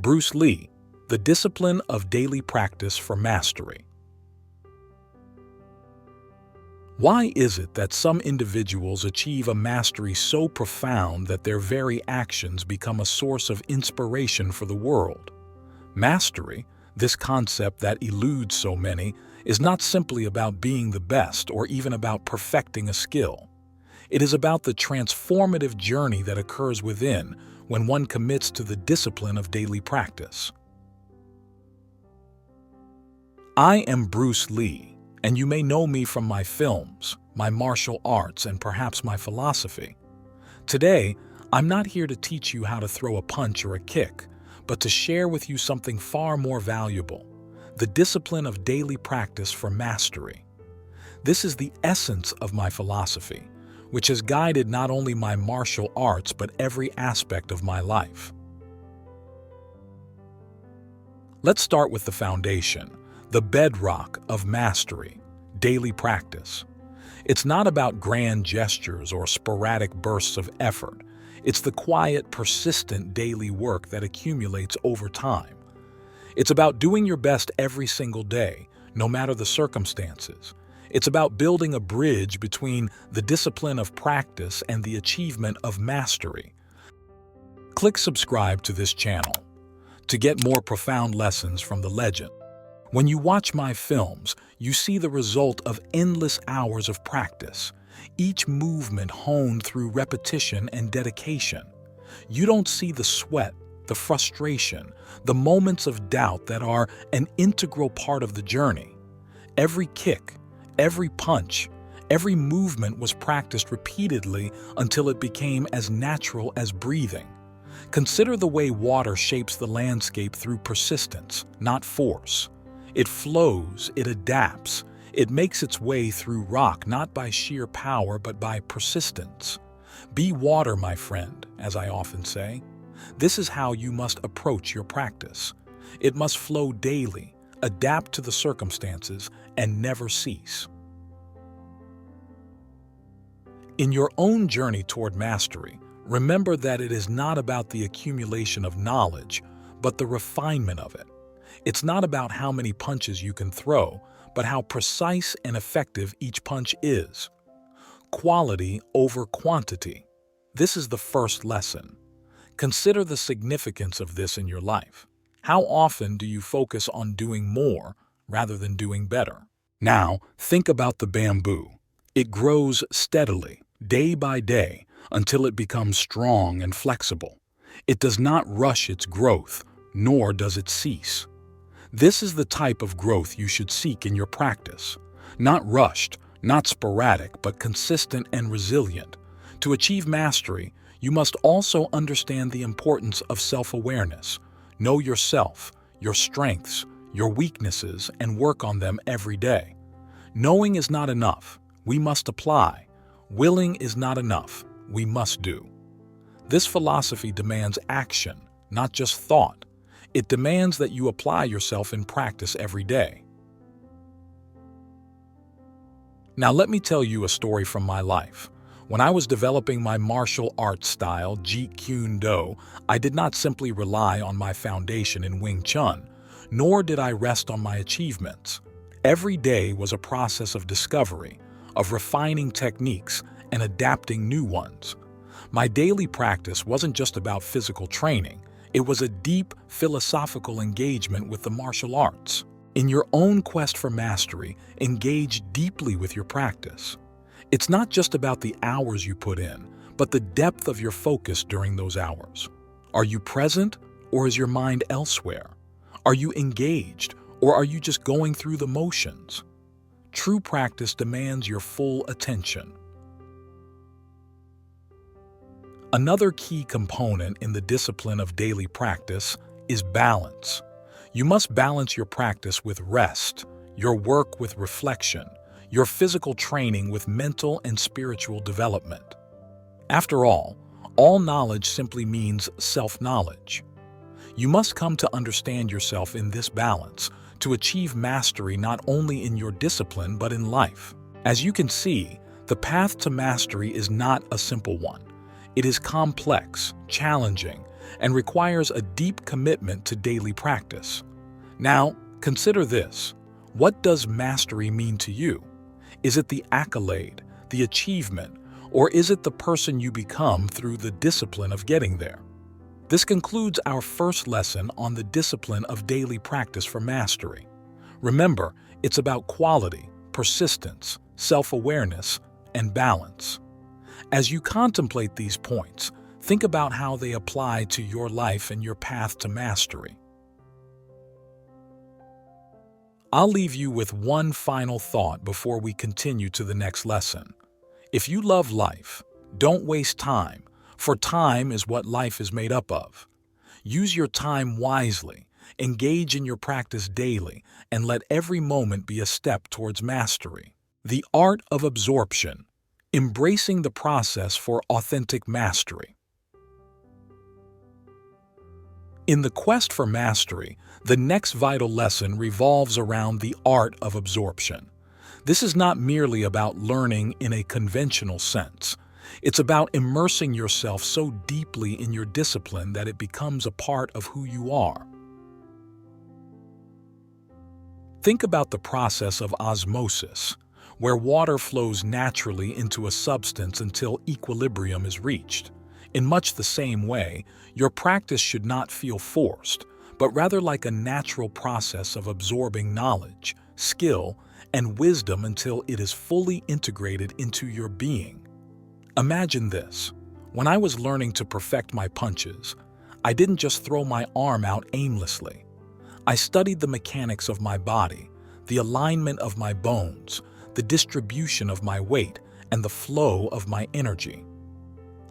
Bruce Lee, The Discipline of Daily Practice for Mastery. Why is it that some individuals achieve a mastery so profound that their very actions become a source of inspiration for the world? Mastery, this concept that eludes so many, is not simply about being the best or even about perfecting a skill. It is about the transformative journey that occurs within when one commits to the discipline of daily practice. I am Bruce Lee, and you may know me from my films, my martial arts, and perhaps my philosophy. Today, I'm not here to teach you how to throw a punch or a kick, but to share with you something far more valuable: the discipline of daily practice for mastery. This is the essence of my philosophy, which has guided not only my martial arts but every aspect of my life. Let's start with the foundation, the bedrock of mastery: daily practice. It's not about grand gestures or sporadic bursts of effort. It's the quiet, persistent daily work that accumulates over time. It's about doing your best every single day, no matter the circumstances. It's about building a bridge between the discipline of practice and the achievement of mastery. Click subscribe to this channel to get more profound lessons from the legend. When you watch my films, you see the result of endless hours of practice, each movement honed through repetition and dedication. You don't see the sweat, the frustration, the moments of doubt that are an integral part of the journey. Every kick, every punch, every movement was practiced repeatedly until it became as natural as breathing. Consider the way water shapes the landscape through persistence, not force. It flows, it adapts, it makes its way through rock not by sheer power but by persistence. Be water, my friend, as I often say. This is how you must approach your practice. It must flow daily, adapt to the circumstances, and never cease. In your own journey toward mastery, remember that it is not about the accumulation of knowledge, but the refinement of it. It's not about how many punches you can throw, but how precise and effective each punch is. Quality over quantity. This is the first lesson. Consider the significance of this in your life. How often do you focus on doing more rather than doing better? Now, think about the bamboo. It grows steadily, day by day, until it becomes strong and flexible. It does not rush its growth, nor does it cease. This is the type of growth you should seek in your practice. Not rushed, not sporadic, but consistent and resilient. To achieve mastery, you must also understand the importance of self-awareness. Know yourself, your strengths, your weaknesses, and work on them every day. Knowing is not enough. We must apply. Willing is not enough. We must do. This philosophy demands action, not just thought. It demands that you apply yourself in practice every day. Now let me tell you a story from my life. When I was developing my martial arts style, Jeet Kune Do, I did not simply rely on my foundation in Wing Chun, nor did I rest on my achievements. Every day was a process of discovery, of refining techniques and adapting new ones. My daily practice wasn't just about physical training. It was a deep, philosophical engagement with the martial arts. In your own quest for mastery, engage deeply with your practice. It's not just about the hours you put in, but the depth of your focus during those hours. Are you present, or is your mind elsewhere? Are you engaged, or are you just going through the motions? True practice demands your full attention. Another key component in the discipline of daily practice is balance. You must balance your practice with rest, your work with reflection, your physical training with mental and spiritual development. After all knowledge simply means self-knowledge. You must come to understand yourself in this balance to achieve mastery not only in your discipline but in life. As you can see, the path to mastery is not a simple one. It is complex, challenging, and requires a deep commitment to daily practice. Now, consider this. What does mastery mean to you? Is it the accolade, the achievement, or is it the person you become through the discipline of getting there? This concludes our first lesson on the discipline of daily practice for mastery. Remember, it's about quality, persistence, self-awareness, and balance. As you contemplate these points, think about how they apply to your life and your path to mastery. I'll leave you with one final thought before we continue to the next lesson. If you love life, don't waste time, for time is what life is made up of. Use your time wisely, engage in your practice daily, and let every moment be a step towards mastery. The art of absorption, embracing the process for authentic mastery. In the quest for mastery, the next vital lesson revolves around the art of absorption. This is not merely about learning in a conventional sense. It's about immersing yourself so deeply in your discipline that it becomes a part of who you are. Think about the process of osmosis, where water flows naturally into a substance until equilibrium is reached. In much the same way, your practice should not feel forced, but rather like a natural process of absorbing knowledge, skill, and wisdom until it is fully integrated into your being. Imagine this. When I was learning to perfect my punches, I didn't just throw my arm out aimlessly. I studied the mechanics of my body, the alignment of my bones, the distribution of my weight, and the flow of my energy.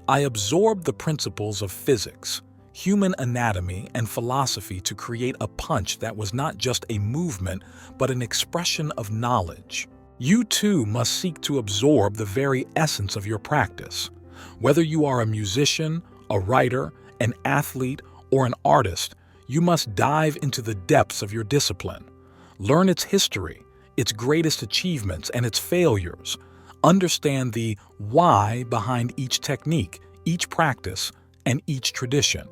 I absorbed the principles of physics, human anatomy, and philosophy to create a punch that was not just a movement, but an expression of knowledge. You too must seek to absorb the very essence of your practice. Whether you are a musician, a writer, an athlete, or an artist, you must dive into the depths of your discipline. Learn its history, its greatest achievements, and its failures. Understand the why behind each technique, each practice, and each tradition.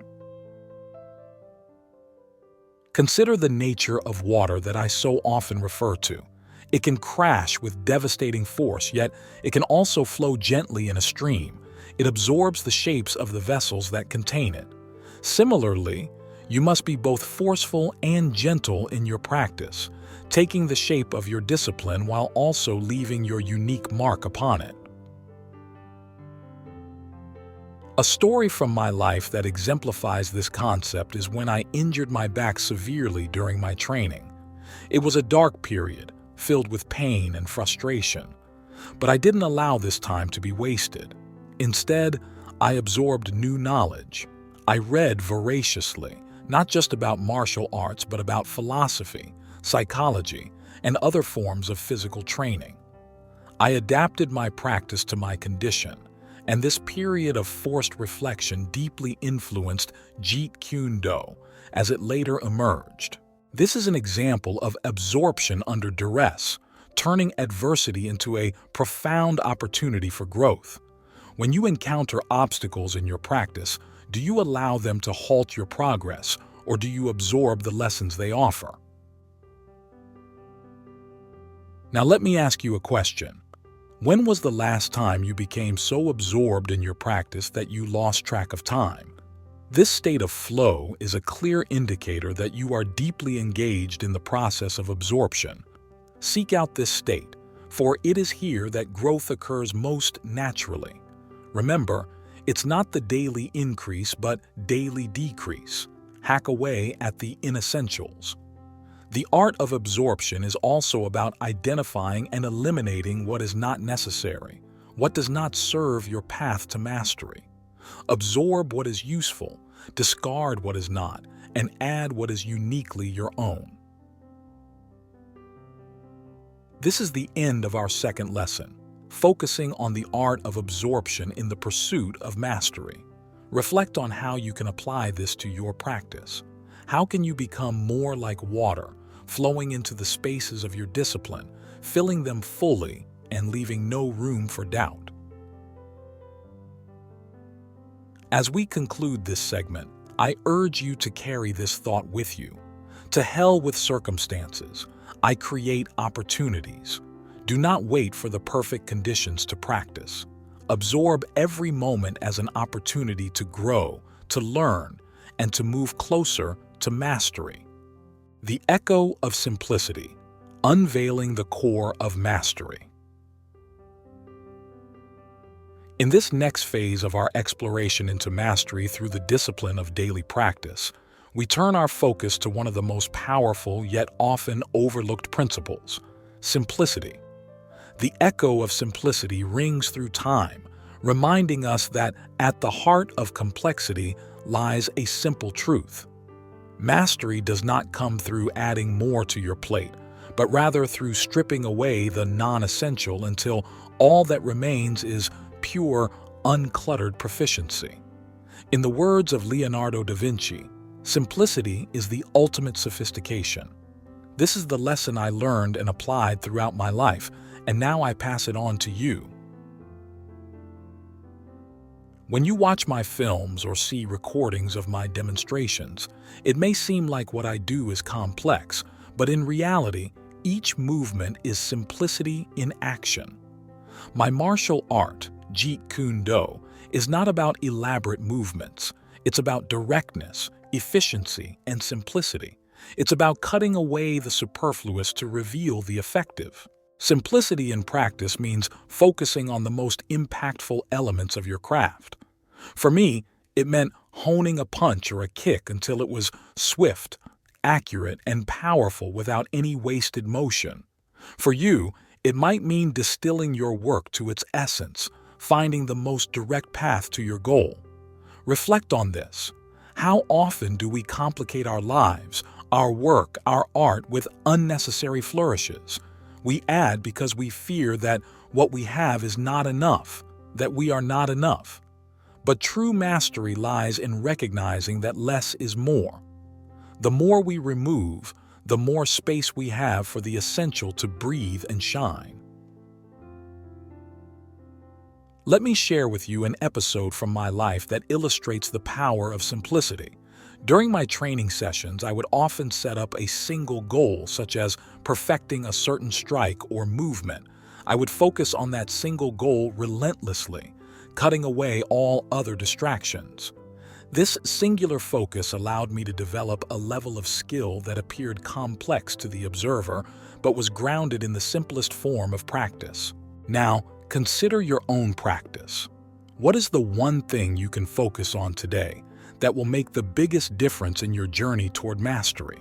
Consider the nature of water that I so often refer to. It can crash with devastating force, yet it can also flow gently in a stream. It absorbs the shapes of the vessels that contain it. Similarly, you must be both forceful and gentle in your practice, taking the shape of your discipline while also leaving your unique mark upon it. A story from my life that exemplifies this concept is when I injured my back severely during my training. It was a dark period, filled with pain and frustration. But I didn't allow this time to be wasted. Instead, I absorbed new knowledge. I read voraciously, not just about martial arts, but about philosophy, psychology, and other forms of physical training. I adapted my practice to my condition, and this period of forced reflection deeply influenced Jeet Kune Do as it later emerged. This is an example of absorption under duress, turning adversity into a profound opportunity for growth. When you encounter obstacles in your practice, do you allow them to halt your progress, or do you absorb the lessons they offer? Now let me ask you a question. When was the last time you became so absorbed in your practice that you lost track of time? This state of flow is a clear indicator that you are deeply engaged in the process of absorption. Seek out this state, for it is here that growth occurs most naturally. Remember, it's not the daily increase but daily decrease. Hack away at the inessentials. The art of absorption is also about identifying and eliminating what is not necessary, what does not serve your path to mastery. Absorb what is useful, discard what is not, and add what is uniquely your own. This is the end of our second lesson, focusing on the art of absorption in the pursuit of mastery. Reflect on how you can apply this to your practice. How can you become more like water, flowing into the spaces of your discipline, filling them fully and leaving no room for doubt? As we conclude this segment, I urge you to carry this thought with you. To hell with circumstances. I create opportunities. Do not wait for the perfect conditions to practice. Absorb every moment as an opportunity to grow, to learn, and to move closer to mastery. The echo of simplicity. Unveiling the core of mastery. In this next phase of our exploration into mastery through the discipline of daily practice, we turn our focus to one of the most powerful yet often overlooked principles, simplicity. The echo of simplicity rings through time, reminding us that at the heart of complexity lies a simple truth. Mastery does not come through adding more to your plate, but rather through stripping away the non-essential until all that remains is pure, uncluttered proficiency. In the words of Leonardo da Vinci, simplicity is the ultimate sophistication. This is the lesson I learned and applied throughout my life, and now I pass it on to you. When you watch my films or see recordings of my demonstrations, it may seem like what I do is complex, but in reality, each movement is simplicity in action. My martial art, Jeet Kune Do, is not about elaborate movements. It's about directness, efficiency, and simplicity. It's about cutting away the superfluous to reveal the effective. Simplicity in practice means focusing on the most impactful elements of your craft. For me, it meant honing a punch or a kick until it was swift, accurate, and powerful without any wasted motion. For you, it might mean distilling your work to its essence, finding the most direct path to your goal. Reflect on this. How often do we complicate our lives, our work, our art with unnecessary flourishes? We add because we fear that what we have is not enough, that we are not enough. But true mastery lies in recognizing that less is more. The more we remove, the more space we have for the essential to breathe and shine. Let me share with you an episode from my life that illustrates the power of simplicity. During my training sessions, I would often set up a single goal, such as perfecting a certain strike or movement. I would focus on that single goal relentlessly, cutting away all other distractions. This singular focus allowed me to develop a level of skill that appeared complex to the observer, but was grounded in the simplest form of practice. Now, consider your own practice. What is the one thing you can focus on today that will make the biggest difference in your journey toward mastery?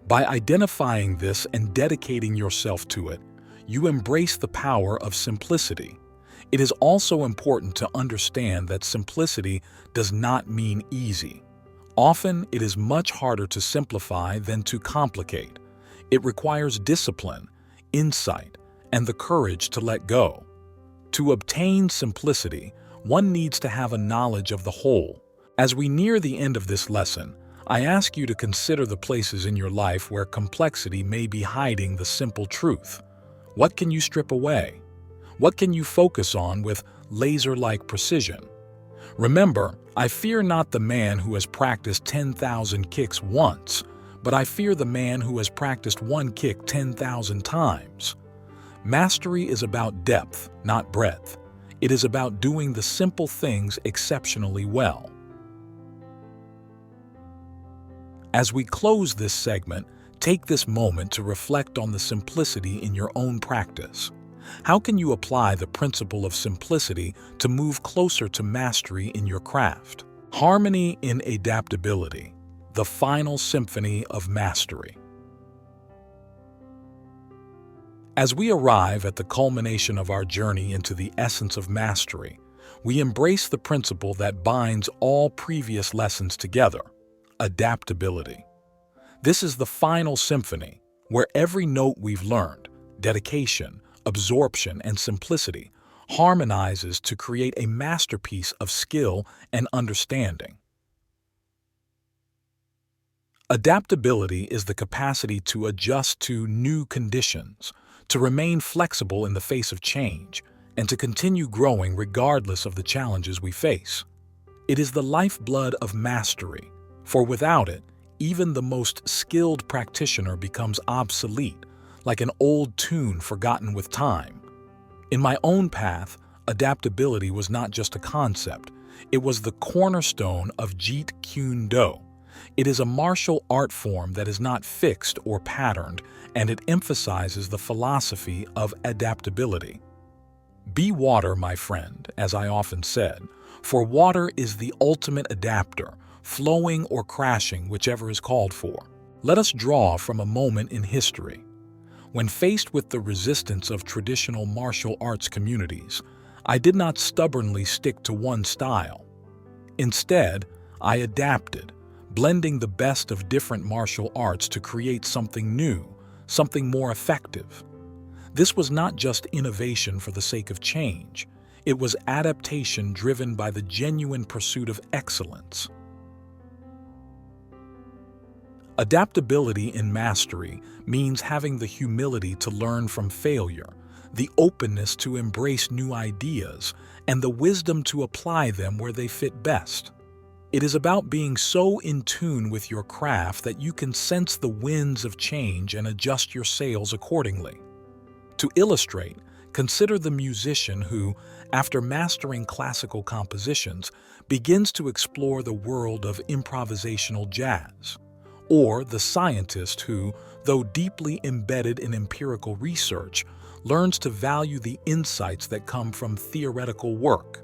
By identifying this and dedicating yourself to it, you embrace the power of simplicity. It is also important to understand that simplicity does not mean easy. Often, it is much harder to simplify than to complicate. It requires discipline, insight, and the courage to let go. To obtain simplicity, one needs to have a knowledge of the whole. As we near the end of this lesson, I ask you to consider the places in your life where complexity may be hiding the simple truth. What can you strip away? What can you focus on with laser-like precision? Remember, I fear not the man who has practiced 10,000 kicks once, but I fear the man who has practiced one kick 10,000 times. Mastery is about depth, not breadth. It is about doing the simple things exceptionally well. As we close this segment, take this moment to reflect on the simplicity in your own practice. How can you apply the principle of simplicity to move closer to mastery in your craft? Harmony in adaptability, the final symphony of mastery. As we arrive at the culmination of our journey into the essence of mastery, we embrace the principle that binds all previous lessons together: adaptability. This is the final symphony, where every note we've learned, dedication, absorption, and simplicity, harmonizes to create a masterpiece of skill and understanding. Adaptability is the capacity to adjust to new conditions, to remain flexible in the face of change, and to continue growing regardless of the challenges we face. It is the lifeblood of mastery, For without it, even the most skilled practitioner becomes obsolete, like an old tune forgotten with time. In my own path, adaptability was not just a concept, it was the cornerstone of Jeet Kune Do. It is a martial art form that is not fixed or patterned, and it emphasizes the philosophy of adaptability. Be water, my friend, as I often said, for water is the ultimate adapter, flowing or crashing, whichever is called for. Let us draw from a moment in history. When faced with the resistance of traditional martial arts communities, I did not stubbornly stick to one style. Instead, I adapted, blending the best of different martial arts to create something new, something more effective. This was not just innovation for the sake of change. It was adaptation driven by the genuine pursuit of excellence. Adaptability in mastery means having the humility to learn from failure, the openness to embrace new ideas, and the wisdom to apply them where they fit best. It is about being so in tune with your craft that you can sense the winds of change and adjust your sails accordingly. To illustrate, consider the musician who, after mastering classical compositions, begins to explore the world of improvisational jazz. Or the scientist who, though deeply embedded in empirical research, learns to value the insights that come from theoretical work.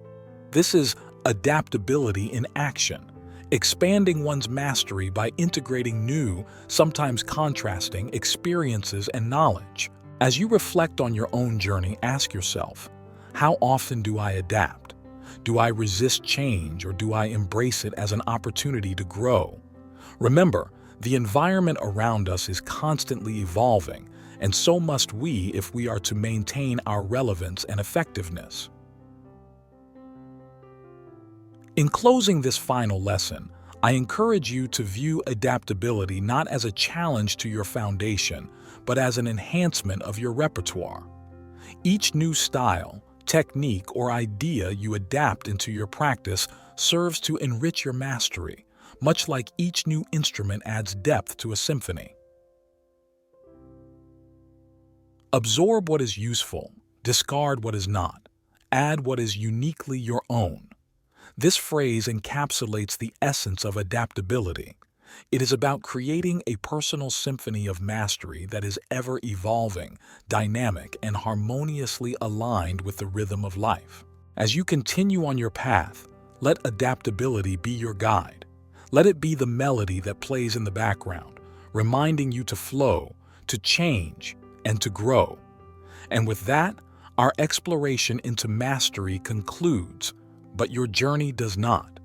This is adaptability in action, expanding one's mastery by integrating new, sometimes contrasting, experiences and knowledge. As you reflect on your own journey, ask yourself, how often do I adapt? Do I resist change, or do I embrace it as an opportunity to grow? Remember, the environment around us is constantly evolving, and so must we if we are to maintain our relevance and effectiveness. In closing this final lesson, I encourage you to view adaptability not as a challenge to your foundation, but as an enhancement of your repertoire. Each new style, technique, or idea you adapt into your practice serves to enrich your mastery, much like each new instrument adds depth to a symphony. Absorb what is useful, discard what is not, add what is uniquely your own. This phrase encapsulates the essence of adaptability. It is about creating a personal symphony of mastery that is ever evolving, dynamic, and harmoniously aligned with the rhythm of life. As you continue on your path, let adaptability be your guide. Let it be the melody that plays in the background, reminding you to flow, to change, and to grow. And with that, our exploration into mastery concludes, but your journey does not.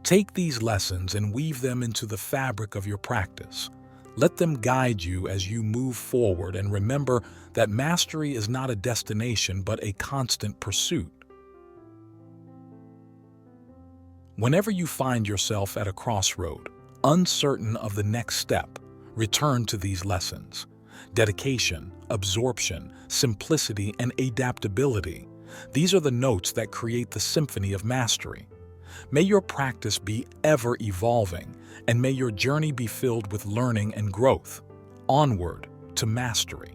Take these lessons and weave them into the fabric of your practice. Let them guide you as you move forward, and remember that mastery is not a destination but a constant pursuit. Whenever you find yourself at a crossroad, uncertain of the next step, return to these lessons. Dedication, absorption, simplicity, and adaptability. These are the notes that create the symphony of mastery. May your practice be ever evolving, and may your journey be filled with learning and growth. Onward to mastery.